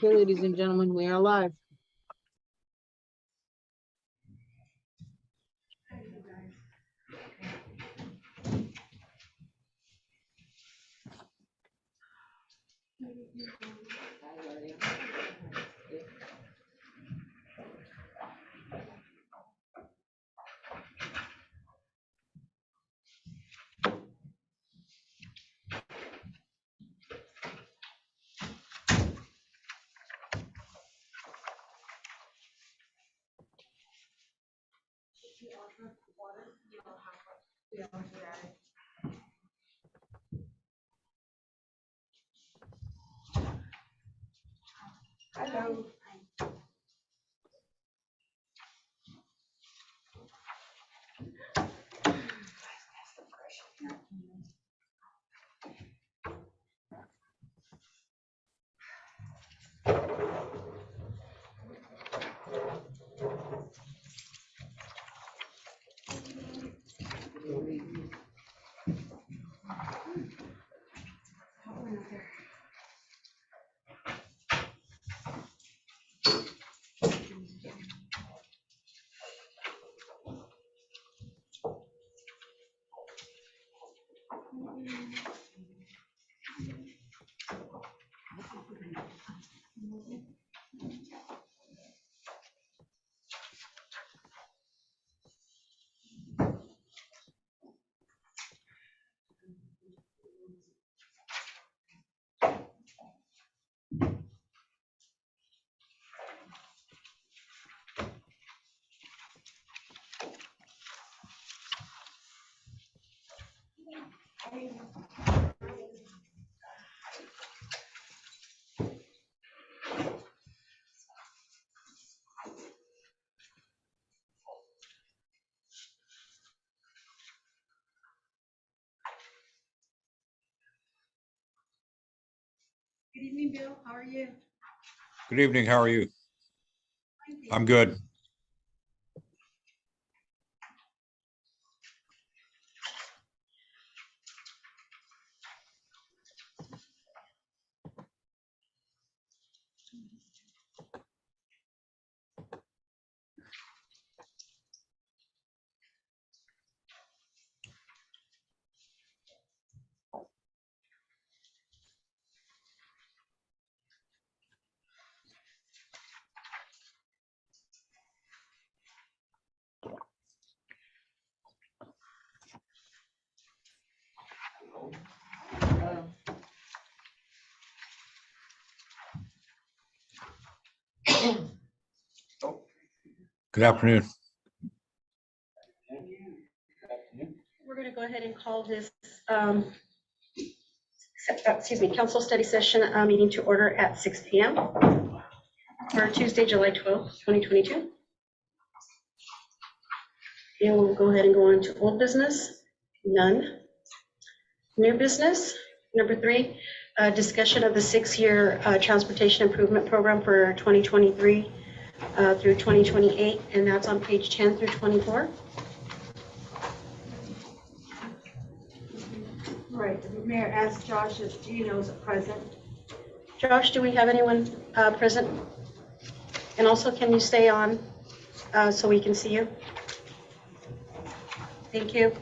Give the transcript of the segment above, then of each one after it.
Okay, ladies and gentlemen, we are live. Hello. Good evening, Bill. How are you? Good evening. How are you? I'm good. Good afternoon. We're going to go ahead and call this, council study session meeting to order at 6 p.m. for Tuesday, July 12th, 2022. And we'll go ahead and go on to old business. None. New business. Number 3, discussion of the 6-year transportation improvement program for 2023 through 2028, and that's on page 10 through 24. Right, the mayor asked Josh if Gino is present. Josh, do we have anyone present? And also, can you stay on so we can see you? Thank you.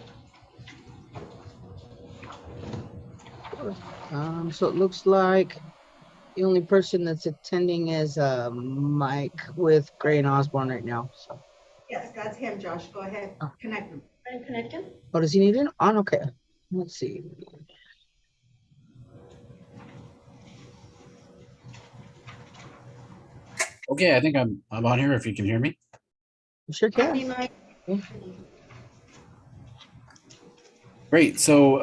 So it looks like the only person that's attending is Mike with Gray and Osborne right now. So. Yes, that's him, Josh. Go ahead, Oh. connect him. I'm connected. Oh, does he need it on? Okay. Let's see. Okay, I think I'm on here if you can hear me. You sure can. Hey, Mike. Great. So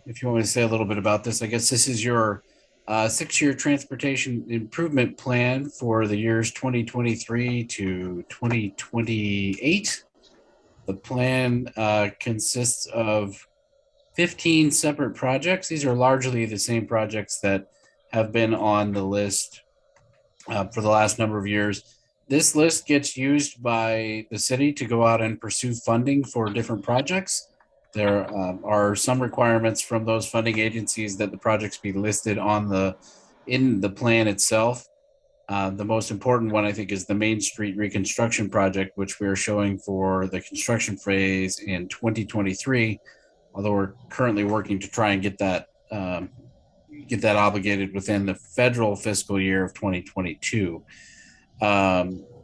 if you want me to say a little bit about this, I guess this is your 6-year transportation improvement plan for the years 2023 to 2028. The plan consists of 15 separate projects. These are largely the same projects that have been on the list for the last number of years. This list gets used by the city to go out and pursue funding for different projects. There are some requirements from those funding agencies that the projects be listed on in the plan itself. The most important one, I think, is the Main Street reconstruction project, which we are showing for the construction phase in 2023. Although we're currently working to try and get that obligated within the federal fiscal year of 2022.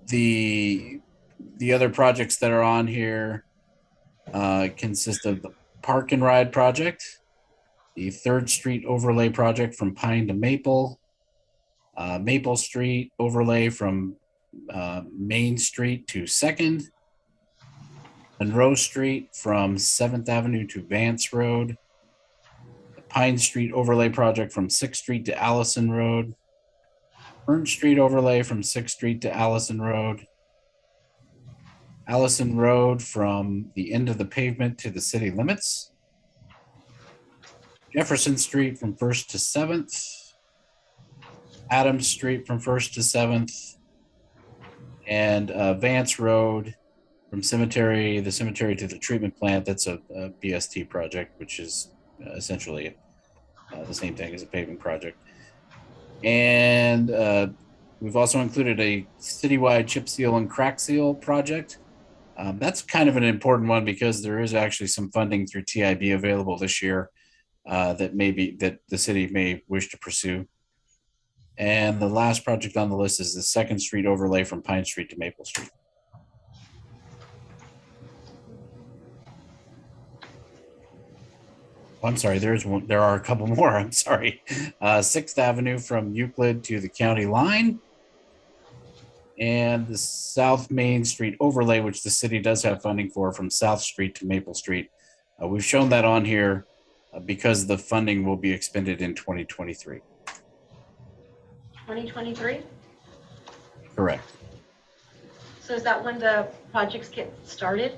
The other projects that are on here consist of the Park and Ride project, the 3rd Street overlay project from Pine to Maple, Maple Street overlay from Main Street to 2nd, Monroe Street from 7th Avenue to Vance Road, the Pine Street overlay project from 6th Street to Allison Road, Fern Street overlay from 6th Street to Allison Road, Allison Road from the end of the pavement to the city limits, Jefferson Street from 1st to 7th, Adams Street from 1st to 7th, and Vance Road from the cemetery to the treatment plant. That's a BST project, which is essentially the same thing as a paving project. And we've also included a citywide chip seal and crack seal project. That's kind of an important one because there is actually some funding through TIB available this year that the city may wish to pursue. And the last project on the list is the 2nd Street overlay from Pine Street to Maple Street. I'm sorry, there are a couple more. I'm sorry. 6th Avenue from Euclid to the county line. And the South Main Street overlay, which the city does have funding for, from South Street to Maple Street. We've shown that on here because the funding will be expended in 2023. 2023? Correct. So is that when the projects get started?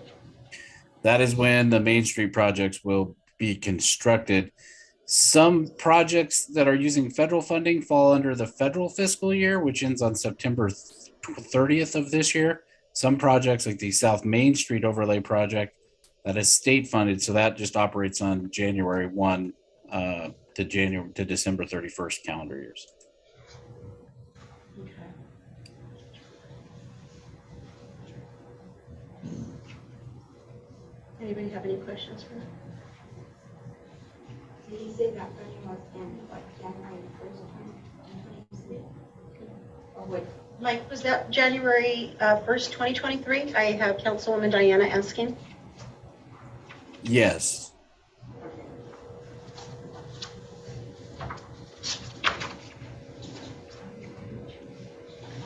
That is when the Main Street projects will be constructed. Some projects that are using federal funding fall under the federal fiscal year, which ends on September 30th of this year. Some projects like the South Main Street overlay project, that is state funded. So that just operates on January 1 to December 31st calendar years. Okay. Anybody have any questions for me? Did you say that funding was in like January 1st, 2023? Or what? Mike, was that January 1st, 2023? I have Councilwoman Diana asking. Yes.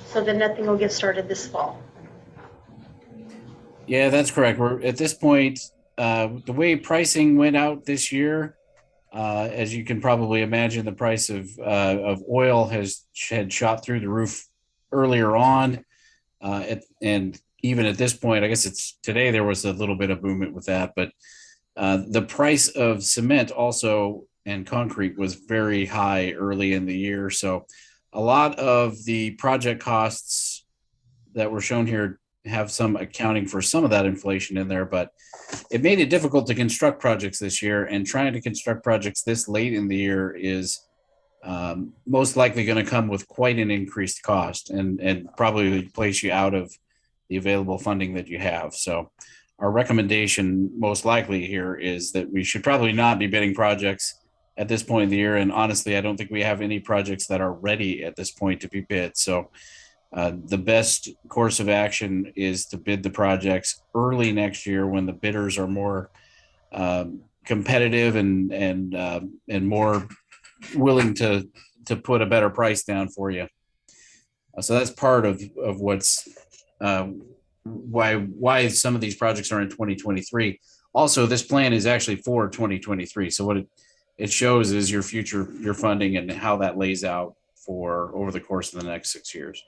So then nothing will get started this fall. Yeah, that's correct. We're at this point, the way pricing went out this year, as you can probably imagine, the price of oil had shot through the roof earlier on, and even at this point, I guess it's today, there was a little bit of movement with that, but the price of cement also and concrete was very high early in the year. So a lot of the project costs that were shown here have some accounting for some of that inflation in there, but it made it difficult to construct projects this year, and trying to construct projects this late in the year is most likely going to come with quite an increased cost and probably place you out of the available funding that you have. So our recommendation most likely here is that we should probably not be bidding projects at this point in the year. And honestly, I don't think we have any projects that are ready at this point to be bid. So the best course of action is to bid the projects early next year when the bidders are more competitive and more willing to put a better price down for you. So that's part of what's why some of these projects are in 2023. Also, this plan is actually for 2023. So what it shows is your funding and how that lays out for over the course of the next 6 years.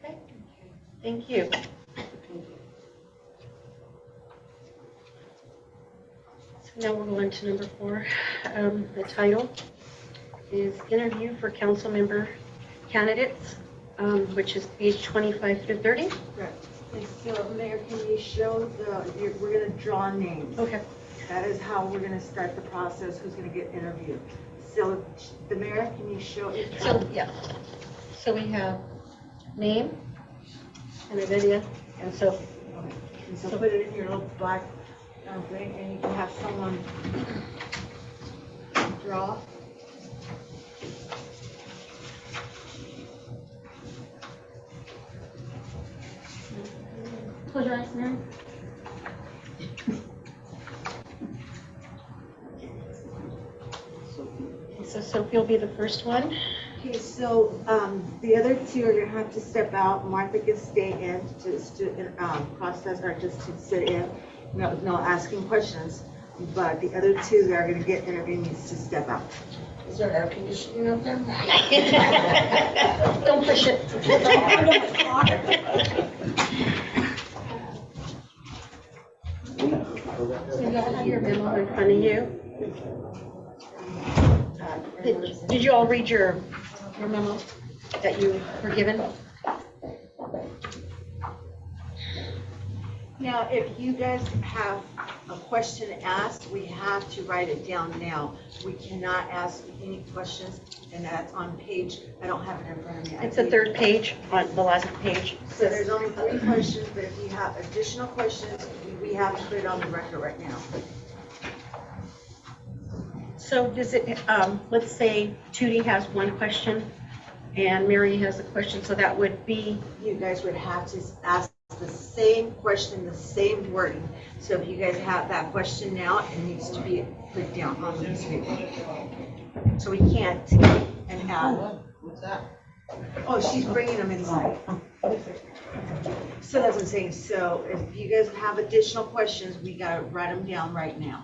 Okay, thank you. So now we're going to number 4. The title is Interview for Council Member Candidates, which is page 25 through 30. Correct. And so, Mayor, can you show we're going to draw names. Okay. That is how we're going to start the process, who's going to get interviewed. So, the mayor, can you show? So, yeah. So we have name and Lydia and Sophie. And so put it in your little black thing, and you can have someone draw. Close your eyes, Mary. So Sophie will be the first one. Okay, so the other two are gonna have to step out. Martha can stay in to process or just to sit in, no asking questions. But the other two that are gonna get interviewed needs to step out. Is there air conditioning up there? Don't push it. So you have your memo in front of you. Did you all read your memo that you were given? Now, if you guys have a question asked, we have to write it down now. We cannot ask any questions, and that's on page, I don't have it in front of me. It's the third page, on the last page. So there's only 3 questions, but if you have additional questions, we have to put it on the record right now. So does it, let's say Tootie has one question and Mary has a question, so that would be, You guys would have to ask the same question, the same wording. So if you guys have that question now, it needs to be put down on the piece of paper. So we can't and add. What's that? Oh, she's bringing them inside. So that's what I'm saying. So if you guys have additional questions, we gotta write them down right now.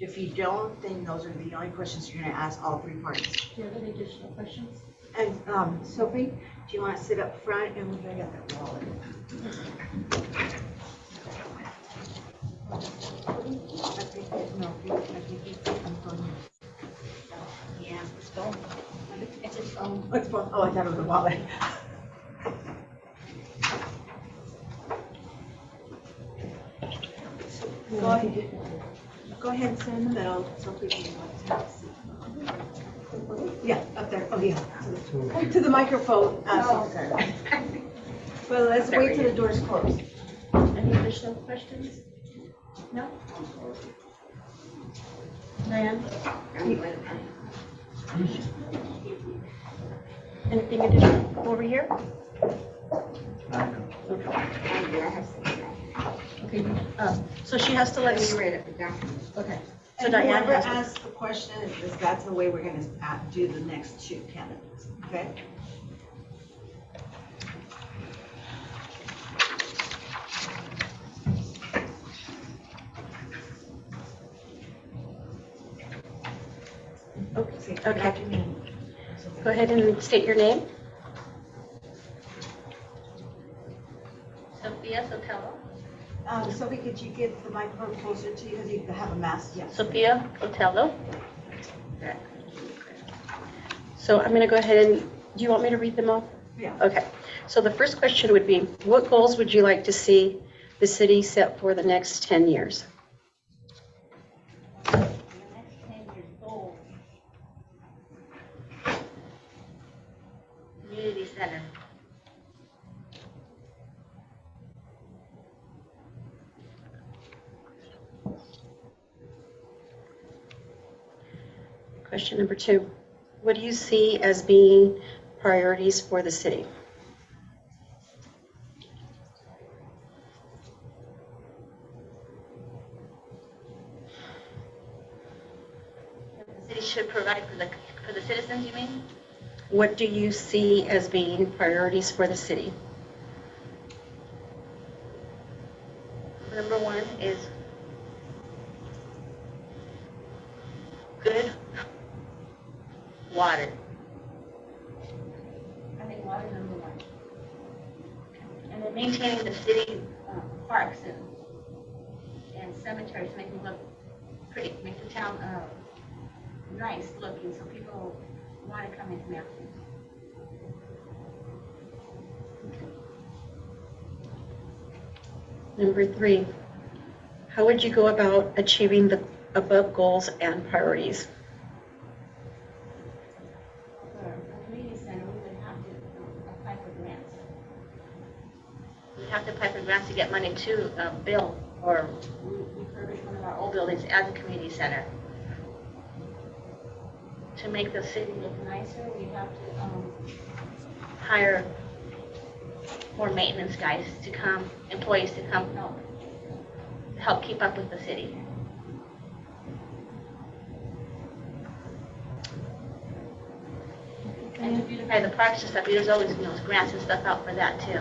If you don't, then those are the only questions you're gonna ask all 3 parties. do you have any additional questions? And Sophie, do you want to sit up front and we're gonna get that wallet? I think that, no, I think it's on phone. Yeah, it's phone. It's his phone. Oh, it's phone. Oh, I thought it was a wallet. Go ahead and sit in the middle so people can have a seat. Yeah, up there. Oh, yeah. To the microphone. Secretary. Well, let's wait till the door's closed. Any additional questions? No? Diane? Anything additional over here? Okay, so she has to let me read it down. Okay. So And Diane whoever has, asks the question, that's the way we're gonna do the next 2 candidates, okay? okay. Go ahead and state your name. Sophia Sotelo. Sophie, could you get the microphone closer to you, because you have a mask, yes. Sophia Sotelo. So I'm going to go ahead and, do you want me to read them all? Yeah. Okay. So the first question would be, what goals would you like to see the city set for the next 10 years? The next 10 years goal. Community center. Question number 2, what do you see as being priorities for the city? That the city should provide for the citizens, you mean? What do you see as being priorities for the city? Number 1 is good water. I think water is number 1. And then maintaining the city parks and cemeteries, make them look pretty, make the town nice looking, so people want to come into Mapleton. Number 3, how would you go about achieving the above goals and priorities? For a community center, we would have to have to apply for grants to get money to build or refurbish one of our old buildings as a community center. To make the city look nicer, we have to hire more maintenance guys to come, employees to come help keep up with the city. And to beautify the parks and stuff, there's always, grants and stuff out for that too.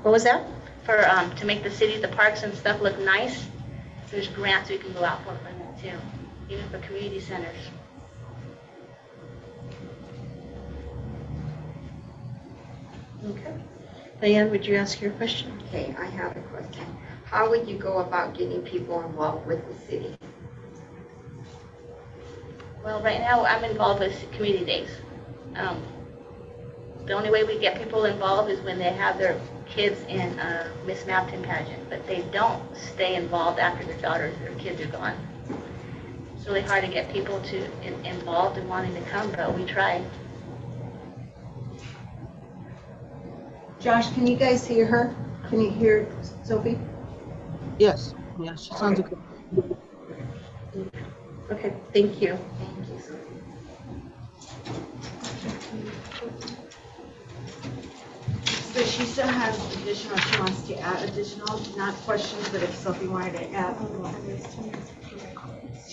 What was that? For, to make the city, the parks and stuff look nice, there's grants we can go out for that too, even for community centers. Okay. Diane, would you ask your question? Okay, I have a question. How would you go about getting people involved with the city? Well, right now, I'm involved with community days. The only way we get people involved is when they have their kids in Miss Mapton pageant, but they don't stay involved after their daughters or kids are gone. It's really hard to get people to involved and wanting to come, but we try. Josh, can you guys hear her? Can you hear Sophie? Yes, yeah, she sounds good. Okay, thank you. Thank you, Sophie. So she still has additional, she wants to add additional, not questions, but if Sophie wanted to add.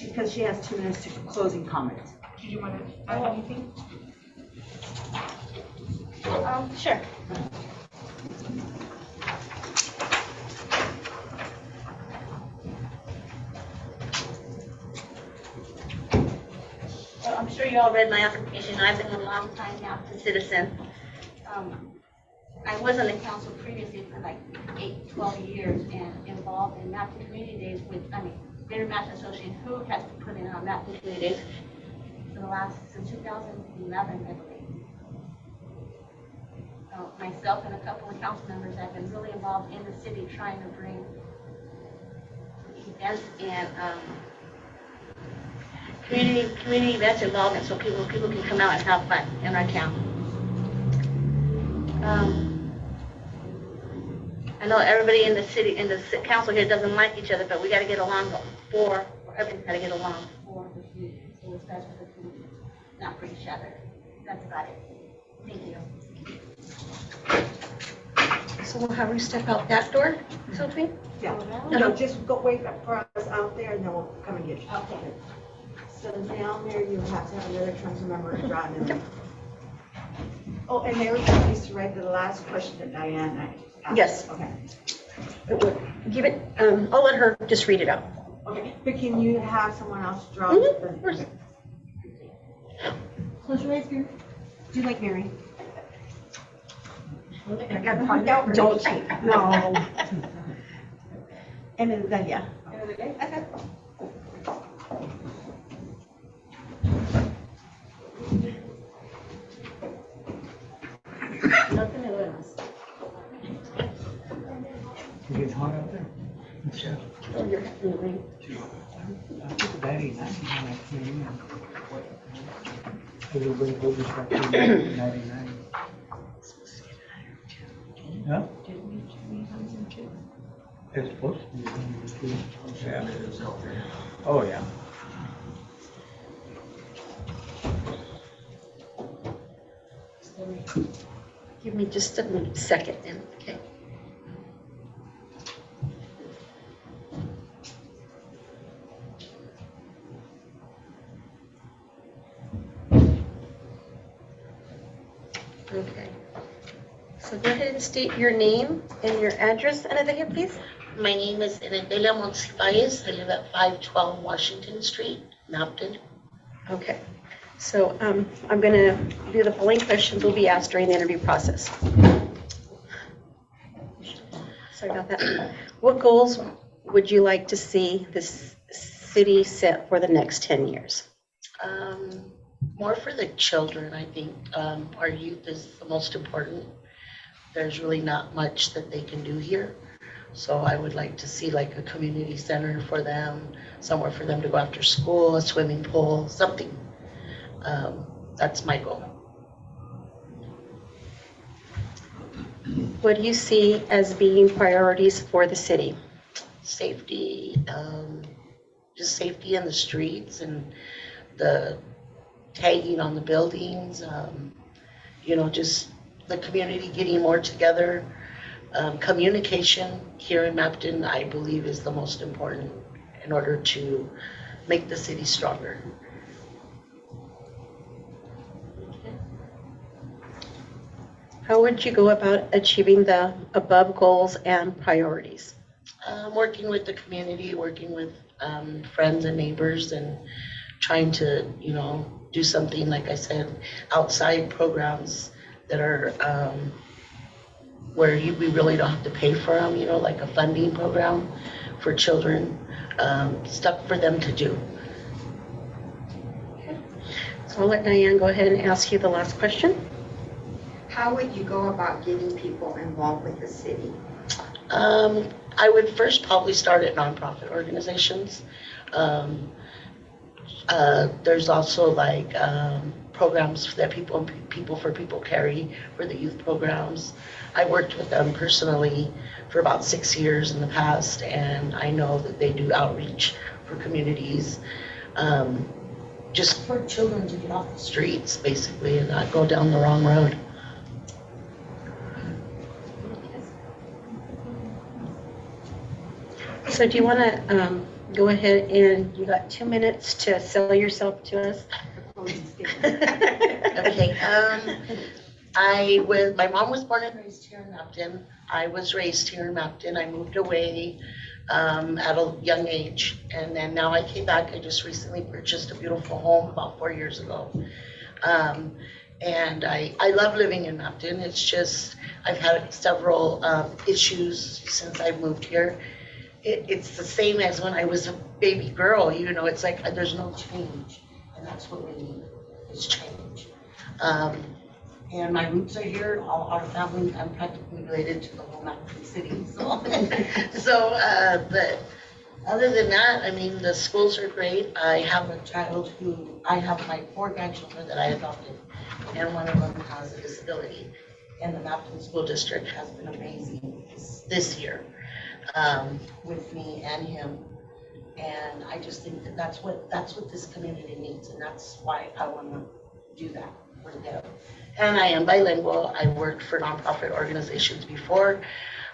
Because she has 2 minutes to closing comments. Did you want to add anything? Sure. Well, I'm sure you all read my application. I've been a long time now to citizen. I was on the council previously for like 12 years and involved in Mapton Community Days with, Greater Mapton Association, who has put in on Mapton Community Days since 2011, I believe. Myself and a couple of council members have been really involved in the city trying to bring events and community events involvement so people can come out and have fun in our town. I know everybody in the city, in the council here doesn't like each other, but we got to get along everybody's got to get along for the community. So it's best for the community, not for each other. That's about it. Thank you. So we'll have her step out that door, Sophie? Yeah. No, just go wait for us out there and then we'll come and get you. Okay. So down there, you have to have another council member drawn in. Oh, and Mary needs to write the last question that Diane asked. Yes. Okay. Give it, I'll let her just read it out. Okay, but can you have someone else draw? Mhm, of course. Close your eyes, Mary. Do like Mary. I got to find out. Don't cheat. No. And then, yeah. It's hot out there. Michelle. Oh, you're in the ring. I took that 89 when I came in. Everybody goes back to 99. Huh? It's supposed to be 102. Yeah, it is out there. Oh, yeah. Give me just a second then, okay? Okay. So go ahead and state your name and your address, Anastasia, please. My name is Enedelia Monsiváis. I live at 512 Washington Street, Mapton. Okay. So I'm going to do the following questions will be asked during the interview process. Sorry about that. What goals would you like to see this city set for the next 10 years? More for the children, I think. Our youth is the most important. There's really not much that they can do here. So I would like to see like a community center for them, somewhere for them to go after school, a swimming pool, something. That's my goal. What do you see as being priorities for the city? Safety, just safety in the streets and the tagging on the buildings, just the community getting more together. Communication here in Mapton, I believe, is the most important in order to make the city stronger. How would you go about achieving the above goals and priorities? Working with the community, working with friends and neighbors, and trying to, do something, like I said, outside programs that are where we really don't have to pay for them, like a funding program for children, stuff for them to do. So I'll let Diane go ahead and ask you the last question. How would you go about getting people involved with the city? I would first probably start at nonprofit organizations. There's also like programs that People for People carry for the youth programs. I worked with them personally for about 6 years in the past, and I know that they do outreach for communities, just for children to get off the streets, basically, and not go down the wrong road. So do you want to go ahead and, you got 2 minutes to sell yourself to us? Okay, my mom was born and raised here in Mapton. I was raised here in Mapton. I moved away at a young age, and then now I came back. I just recently purchased a beautiful home about 4 years ago. And I love living in Mapton. It's just, I've had several issues since I moved here. It's the same as when I was a baby girl, it's like there's no change, and that's what we need, is change. And my roots are here, all our family, I'm practically related to the whole Mapton city, so. But other than that, the schools are great. I have I have my 4 grandchildren that I adopted, and one of them has a disability. And the Mapton School District has been amazing this year. With me and him, and I just think that that's what this community needs, and that's why I want to do that for them. And I am bilingual. I worked for nonprofit organizations before.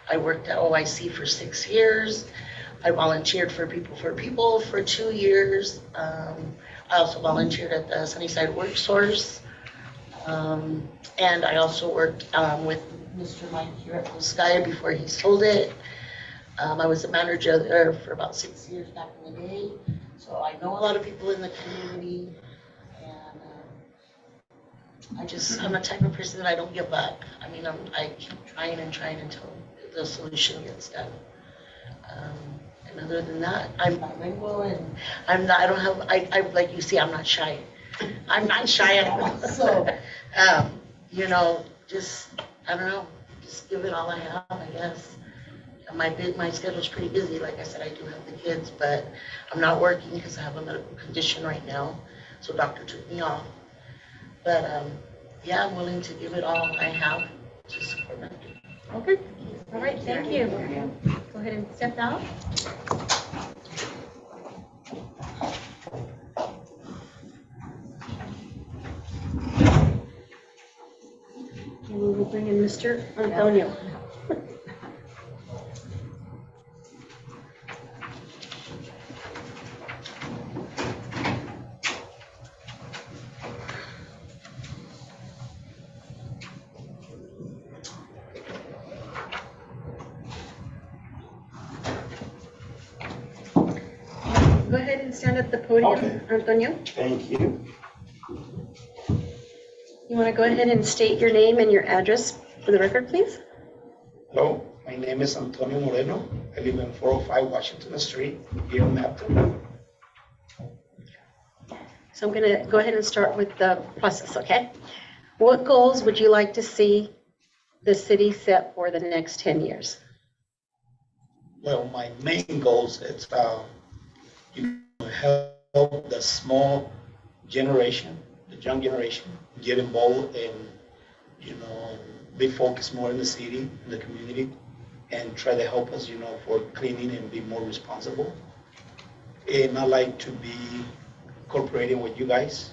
I worked at OIC for 6 years. I volunteered for People for 2 years. I also volunteered at the Sunnyside Work Source, and I also worked with Mr. Mike here at Blue Sky before he sold it. I was a manager there for about 6 years back in the day, so I know a lot of people in the community, and I'm the type of person that I don't give up. I keep trying and trying until the solution gets done. And other than that, I'm bilingual, and like you see, I'm not shy. I'm not shy at all. So, I don't know, just give it all I have, I guess. My schedule's pretty busy. Like I said, I do have the kids, but I'm not working because I have a medical condition right now. So doctor took me off. But I'm willing to give it all I have to support my kids. Okay, all right, thank you. Go ahead and step out. And we will bring in Mr. Antonio. Go ahead and stand at the podium, Okay. Antonio. Thank you. You want to go ahead and state your name and your address for the record, please? Hello, my name is Antonio Moreno. I live in 405 Washington Street here in Mapton. So I'm going to go ahead and start with the process, okay? What goals would you like to see the city set for the next 10 years? Well, my main goals is help the small generation, the young generation, get involved in Be focused more in the city, in the community, and try to help us, for cleaning and be more responsible. And I like to be cooperating with you guys,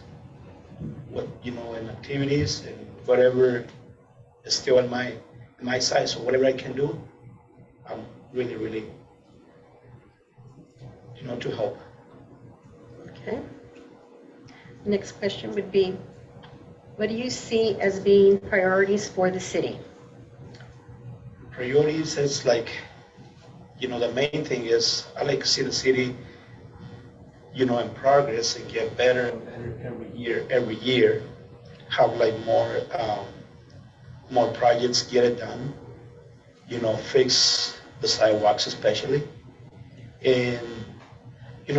in activities and whatever is still in my side. So whatever I can do, I'm really, really, to help. Okay. Next question would be, what do you see as being priorities for the city? Priorities is like, the main thing is I like to see the city, in progress and get better and better every year, have like more projects, get it done, fix the sidewalks especially, and,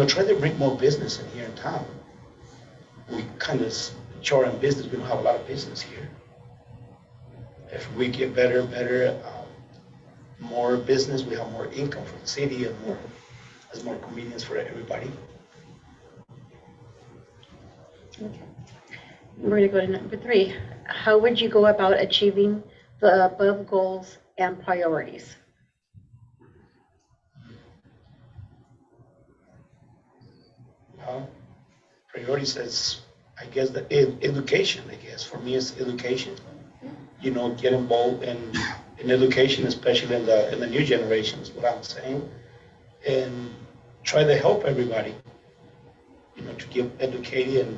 try to bring more business in here in town. We kind of short on business, we don't have a lot of business here. If we get better, more business, we have more income for the city and there's more convenience for everybody. Okay. We're going to go to number 3. How would you go about achieving the above goals and priorities? Well, priorities is, I guess, the education, For me, it's education. Get involved in education, especially in the new generation, is what I'm saying. And try to help everybody, to get educated and,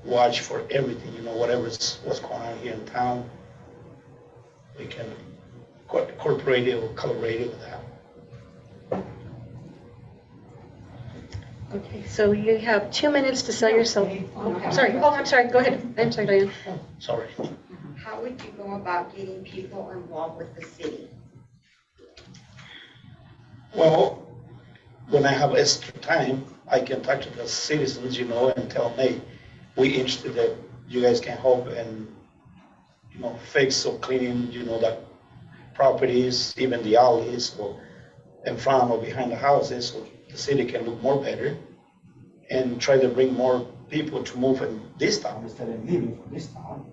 watch for everything, what's going on here in town. We can incorporate it or collaborate it with that. Okay, so you have 2 minutes to sell yourself. I'm sorry. Go ahead. I'm sorry, Diane. Sorry. How would you go about getting people involved with the city? Well, when I have extra time, I can talk to the citizens, and tell them, hey, we interested that you guys can help and, fix or cleaning, the properties, even the alleys or in front or behind the houses, so the city can look more better, and try to bring more people to move in this town instead of leaving from this town.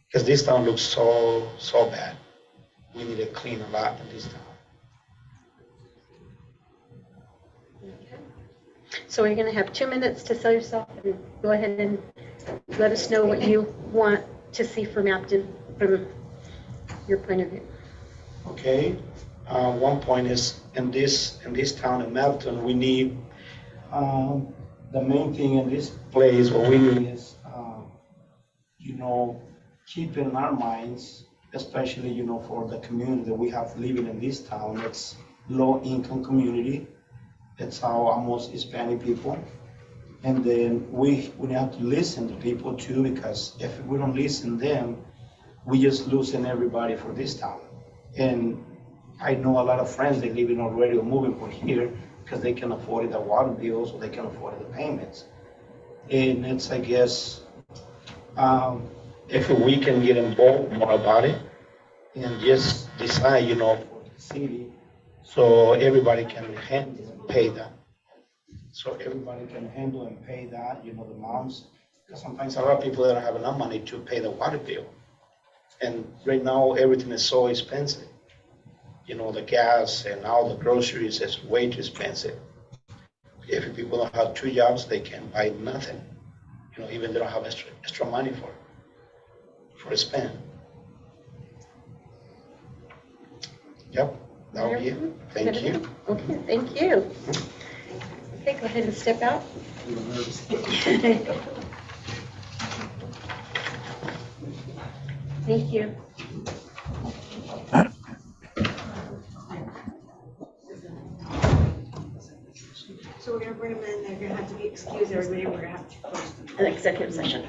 Because this town looks so bad. We need to clean a lot in this town. Okay. So we're going to have 2 minutes to sell yourself, and go ahead and let us know what you want to see from Afton from your point of view. Okay. One point is in this town in Mapleton, we need the main thing in this place. What we need is keep in our minds, especially for the community that we have living in this town. It's low income community. It's our almost Hispanic people. And then we have to listen to people too, because if we don't listen to them, we just losing everybody for this town. And I know a lot of friends that living already or moving from here because they can afford the water bills or they can afford the payments. And it's, I guess, if we can get involved more about it and just decide, for the city, so everybody can handle and pay that. So everybody can handle and pay that, the amounts. Because sometimes a lot of people don't have enough money to pay the water bill. And right now, everything is so expensive. The gas and all the groceries is way too expensive. If people don't have 2 jobs, they can buy nothing. Even they don't have extra money for a spend. Yep, that'll be it. Thank you. Okay, thank you. Okay, go ahead and step out. Thank you. So we're gonna bring them in, they're gonna have to be excused, everybody, we're gonna have to close them. An executive session.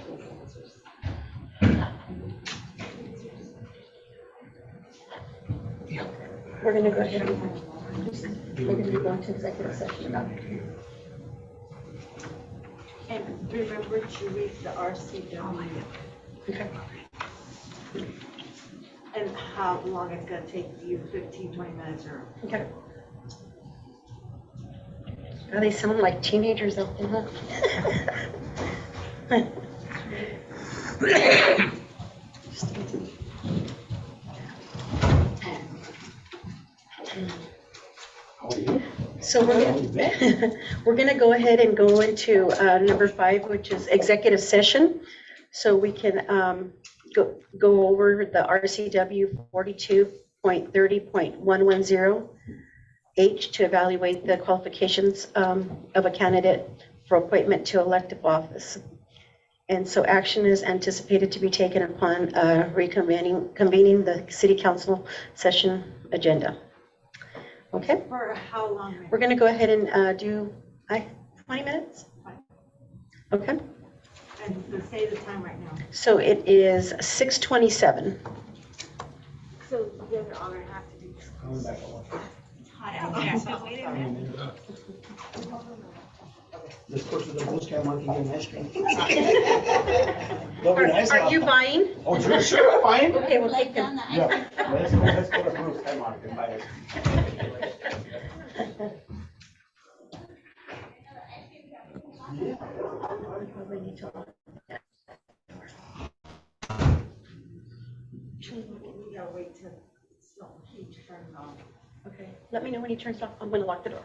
We're gonna go ahead and, we're gonna go into executive session. And remember to read the RCW. Okay. And how long it's gonna take you, 15, 20 minutes or? Okay. Oh, they sound like teenagers out there, huh? So we're going to go ahead and go into number 5, which is executive session. So we can go over the RCW 42.30.110 H to evaluate the qualifications of a candidate for appointment to elective office. And so action is anticipated to be taken upon convening the city council session agenda. Okay, For how long? we're going to go ahead and do 20 minutes. Okay, And say the time right now. so it is 6:27. So you guys are all gonna have to do this. Coming back a lot. Let's go to the booth camp, I can get an ice cream. Are you buying? Oh, sure, fine. Okay, we'll take them. Yeah, let's go to Bruce Kmart and buy it. We gotta wait till he turns on. Okay, let me know when he turns off. I'm going to lock the door.